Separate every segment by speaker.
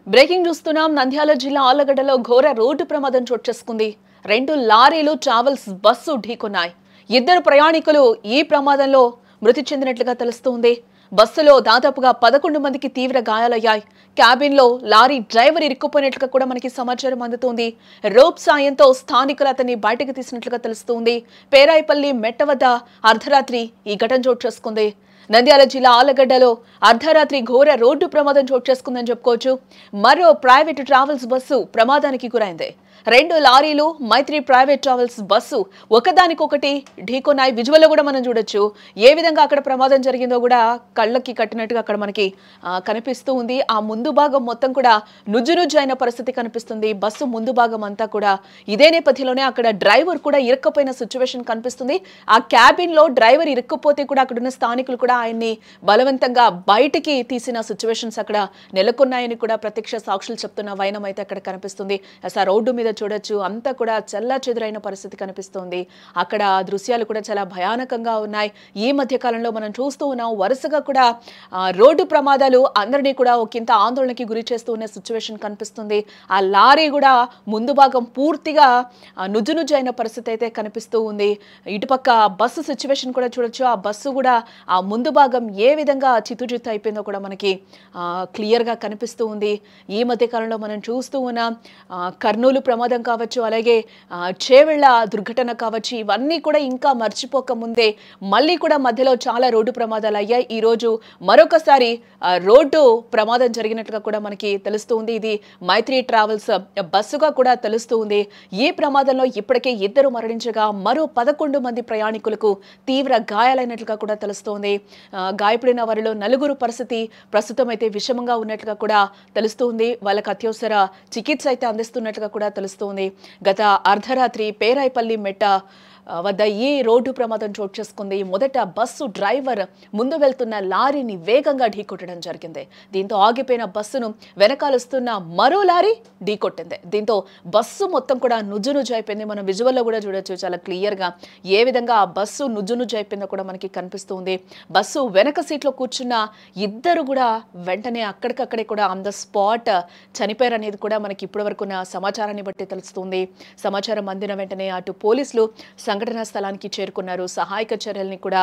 Speaker 1: Breaking చూస్తున్నాం. నంద్యాల జిల్లా ఆళ్లగడ్డలో ఘోర రోడ్డు ప్రమాదం చోటు చేసుకుంది. 2 లారీలు ట్రావెల్స్ బస్సు ఢీకొన్నాయి. 2 ప్రయాణికులు ఈ ప్రమాదంలో మృతి చెందినట్లుగా తెలుస్తోంది. బస్సులో దాదాపుగా 11 మందికి తీవ్ర గాయాలయ్యాయి. క్యాబిన్ లో లారీ డ్రైవర్ ఇరుక్కుపోయినట్లుగా కూడా మనకి సమాచారం అందుతోంది. రోప్ సాయంతో స్థానికులు అతన్ని బయటకు తీసినట్లుగా తెలుస్తోంది. పేరాయిపల్లి మెట్ట వద్ద అర్ధరాత్రి ఈ ఘటన చోటు చేసుకుంది. నంద్యాల జిల్లా ఆళ్లగడ్డలో అర్ధరాత్రి ఘోర రోడ్డు ప్రమాదం చోటు చేసుకుందని చెప్పుకోవచ్చు. మరో ప్రైవేట్ ట్రావెల్స్ బస్సు ప్రమాదానికి గురైంది. 2 లారీలు మైత్రి ప్రైవేట్ ట్రావెల్స్ బస్సు ఒకదానికొకటి ఢీకొన్నాయి. విజువల్లో కూడా మనం చూడొచ్చు ఏ విధంగా అక్కడ ప్రమాదం జరిగిందో కూడా కళ్ళకి కట్టినట్టుగా అక్కడ మనకి కనిపిస్తూ ఉంది. ఆ ముందు భాగం మొత్తం కూడా నుజ్జు అయిన పరిస్థితి కనిపిస్తుంది. బస్సు ముందు భాగం అంతా కూడా ఇదే నేపథ్యంలోనే అక్కడ డ్రైవర్ కూడా ఇరుక్కుపోయిన సిచ్యువేషన్ కనిపిస్తుంది. ఆ క్యాబిన్ లో డ్రైవర్ ఇరుక్కుపోతే కూడా అక్కడున్న స్థానికులు కూడా ఆయన్ని బలవంతంగా బయటికి తీసిన సిచ్యువేషన్స్ అక్కడ నెలకొన్నాయని కూడా ప్రత్యక్ష సాక్షులు చెప్తున్న వైనం అయితే అక్కడ కనిపిస్తుంది. అసలు రోడ్డు మీద చూడొచ్చు అంతా కూడా చెల్లాచెదురైన పరిస్థితి కనిపిస్తుంది. అక్కడ దృశ్యాలు కూడా చాలా భయానకంగా ఉన్నాయి. ఈ మధ్య కాలంలో మనం చూస్తూ ఉన్నాం వరుసగా కూడా రోడ్డు ప్రమాదాలు అందరినీ కూడా ఒకంత ఆందోళనకి గురి చేస్తూ ఉన్న సిచ్యువేషన్ కనిపిస్తుంది. ఆ లారీ కూడా ముందు భాగం పూర్తిగా నుజ్జు అయిన పరిస్థితి అయితే కనిపిస్తూ ఉంది. ఇటుపక్క బస్సు సిచ్యువేషన్ కూడా చూడొచ్చు. ఆ బస్సు కూడా ఆ ముందు భాగం ఏ విధంగా చిత్తు అయిపోయిందో కూడా మనకి క్లియర్గా కనిపిస్తూ ఉంది. ఈ మధ్య కాలంలో మనం చూస్తూ ఉన్నాం కర్నూలు ప్రమాదం కావచ్చు, అలాగే చేవెళ్ల దుర్ఘటన కావచ్చు, ఇవన్నీ కూడా ఇంకా మర్చిపోక ముందే మళ్ళీ కూడా మధ్యలో చాలా రోడ్డు ప్రమాదాలు అయ్యాయి. ఈ రోజు మరొకసారి రోడ్డు ప్రమాదం జరిగినట్లుగా కూడా మనకి తెలుస్తుంది. ఇది మైత్రి ట్రావెల్స్ బస్సుగా కూడా తెలుస్తుంది. ఈ ప్రమాదంలో ఇప్పటికే 2 మరణించగా మరో 11 మంది ప్రయాణికులకు తీవ్ర గాయాలైనట్లుగా కూడా తెలుస్తోంది. గాయపడిన వారిలో 4 పరిస్థితి ప్రస్తుతం అయితే విషమంగా ఉన్నట్లుగా కూడా తెలుస్తుంది. వాళ్ళకి అత్యవసర చికిత్స అయితే అందిస్తున్నట్లుగా కూడా తెలుస్తోంది. గత అర్ధరాత్రి పేరాయిపల్లి మెట్ట వద్ద ఈ రోడ్డు ప్రమాదం చోటు చేసుకుంది. మొదట బస్సు డ్రైవర్ ముందు వెళ్తున్న లారీని వేగంగా ఢీకొట్టడం జరిగింది. దీంతో ఆగిపోయిన బస్సును వెనకాలొస్తున్న మరో లారీ ఢీకొట్టింది. దీంతో బస్సు మొత్తం కూడా నుజ్జు అయిపోయింది. మనం విజువల్లో కూడా చూడొచ్చు చాలా క్లియర్గా ఏ విధంగా ఆ బస్సు నుజ్జు అయిపోయిందో కూడా మనకి కనిపిస్తుంది. బస్సు వెనక సీట్లో కూర్చున్న 2 కూడా వెంటనే అక్కడికక్కడే కూడా ఆన్ ద స్పాట్ చనిపోయారనేది కూడా మనకి ఇప్పటివరకు ఉన్న సమాచారాన్ని బట్టి తెలుస్తుంది. సమాచారం అందిన వెంటనే అటు పోలీసులు సంఘటనా స్థలానికి చేరుకున్నారు. సహాయక చర్యల్ని కూడా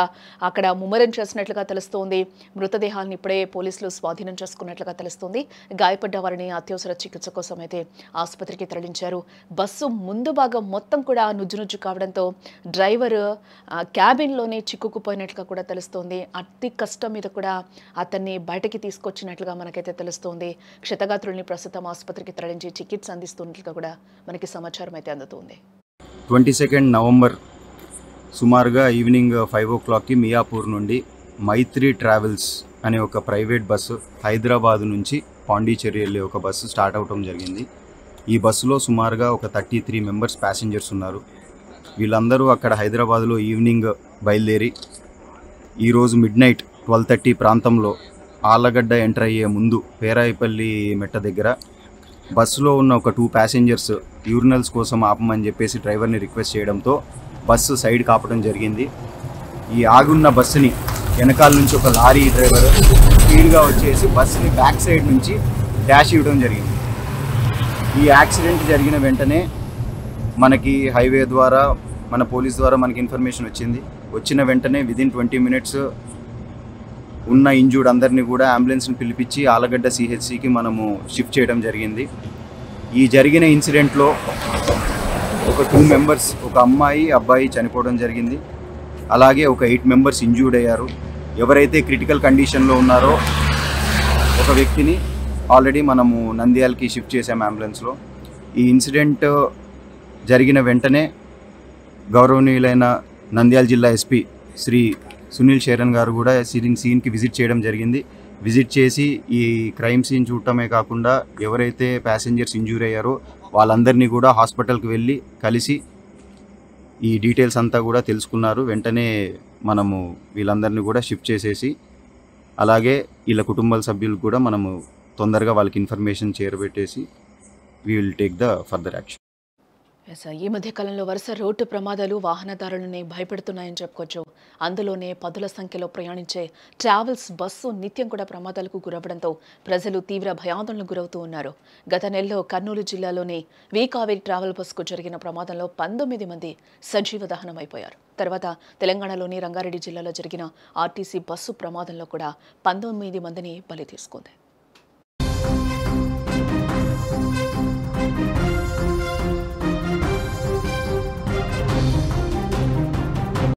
Speaker 1: అక్కడ ముమ్మరం చేసినట్లుగా తెలుస్తోంది. మృతదేహాలను ఇప్పుడే పోలీసులు స్వాధీనం చేసుకున్నట్లుగా తెలుస్తోంది. గాయపడ్డ వారిని అత్యవసర చికిత్స కోసం అయితే ఆసుపత్రికి తరలించారు. బస్సు ముందు భాగం మొత్తం కూడా నుజ్జు కావడంతో డ్రైవర్ క్యాబిన్లోనే చిక్కుకుపోయినట్లుగా కూడా తెలుస్తోంది. అతి కష్టం మీద కూడా అతన్ని బయటకి తీసుకొచ్చినట్లుగా మనకైతే తెలుస్తోంది. క్షతగాత్రుల్ని ప్రస్తుతం ఆసుపత్రికి తరలించి చికిత్స అందిస్తున్నట్లుగా కూడా మనకి సమాచారం అయితే అందుతుంది.
Speaker 2: 22 నవంబర్ సుమారుగా ఈవినింగ్ 5 o'clockకి మియాపూర్ నుండి మైత్రి ట్రావెల్స్ అనే ఒక ప్రైవేట్ బస్సు హైదరాబాద్ నుంచి పాండిచేరి వెళ్ళే ఒక బస్సు స్టార్ట్ అవడం జరిగింది. ఈ బస్సులో సుమారుగా ఒక 33 మెంబర్స్ ప్యాసింజర్స్ ఉన్నారు. వీళ్ళందరూ అక్కడ హైదరాబాద్లో ఈవినింగ్ బయలుదేరి ఈరోజు మిడ్నైట్ 12:30 ప్రాంతంలో ఆళ్లగడ్డ ఎంటర్ అయ్యే ముందు పేరాయిపల్లి మెట్ట దగ్గర బస్సులో ఉన్న ఒక 2 ప్యాసింజర్స్ యూరినల్స్ కోసం ఆపమని చెప్పేసి డ్రైవర్ని రిక్వెస్ట్ చేయడంతో బస్సు సైడ్ కాపడం జరిగింది. ఈ ఆగున్న బస్సుని వెనకాల నుంచి ఒక లారీ డ్రైవర్ స్పీడ్గా వచ్చేసి బస్సుని బ్యాక్ సైడ్ నుంచి డాష్ ఇవ్వడం జరిగింది. ఈ యాక్సిడెంట్ జరిగిన వెంటనే మనకి హైవే ద్వారా మన పోలీస్ ద్వారా మనకి ఇన్ఫర్మేషన్ వచ్చింది. వచ్చిన వెంటనే విదిన్ 20 minutes ఉన్న ఇంజూర్డ్ అందరినీ కూడా అంబులెన్స్ని పిలిపించి ఆళ్లగడ్డ సిహెచ్సికి మనము షిఫ్ట్ చేయడం జరిగింది. ఈ జరిగిన ఇన్సిడెంట్లో ఒక 2 మెంబర్స్ ఒక అమ్మాయి అబ్బాయి చనిపోవడం జరిగింది. అలాగే ఒక 8 మెంబర్స్ ఇంజూర్డ్ అయ్యారు. ఎవరైతే క్రిటికల్ కండిషన్లో ఉన్నారో ఒక వ్యక్తిని ఆల్రెడీ మనము నంద్యాలకి షిఫ్ట్ చేసాము అంబులెన్స్లో. ఈ ఇన్సిడెంట్ జరిగిన వెంటనే గౌరవనీయులైన నంద్యాల జిల్లా ఎస్పీ శ్రీ సునీల్ శరణ్ గారు కూడా సీన్కి విజిట్ చేయడం జరిగింది. విజిట్ చేసి ఈ క్రైమ్ సీన్ చూడటమే కాకుండా ఎవరైతే ప్యాసింజర్స్ ఇంజూర్ అయ్యారో వాళ్ళందరినీ కూడా హాస్పిటల్కి వెళ్ళి కలిసి ఈ డీటెయిల్స్ అంతా కూడా తెలుసుకున్నారు. వెంటనే మనము వీళ్ళందరినీ కూడా షిఫ్ట్ చేసేసి అలాగే వీళ్ళ కుటుంబాల సభ్యులకు కూడా మనము తొందరగా వాళ్ళకి ఇన్ఫర్మేషన్ చేరబెట్టేసి we will take the further action.
Speaker 1: ఈ మధ్య కాలంలో వరుస రోడ్డు ప్రమాదాలు వాహనదారులని భయపెడుతున్నాయని చెప్పుకోవచ్చు. అందులోనే పదుల సంఖ్యలో ప్రయాణించే ట్రావెల్స్ బస్సు నిత్యం కూడా ప్రమాదాలకు గురవడంతో ప్రజలు తీవ్ర భయాందోళనకు గురవుతూ ఉన్నారు. గత నెలలో కర్నూలు జిల్లాలోని కావేరి ట్రావెల్ బస్సుకు జరిగిన ప్రమాదంలో 19 మంది సజీవ దహనమైపోయారు. తర్వాత తెలంగాణలోని రంగారెడ్డి జిల్లాలో జరిగిన ఆర్టీసీ బస్సు ప్రమాదంలో కూడా 19 మందిని బలి తీసుకుంది.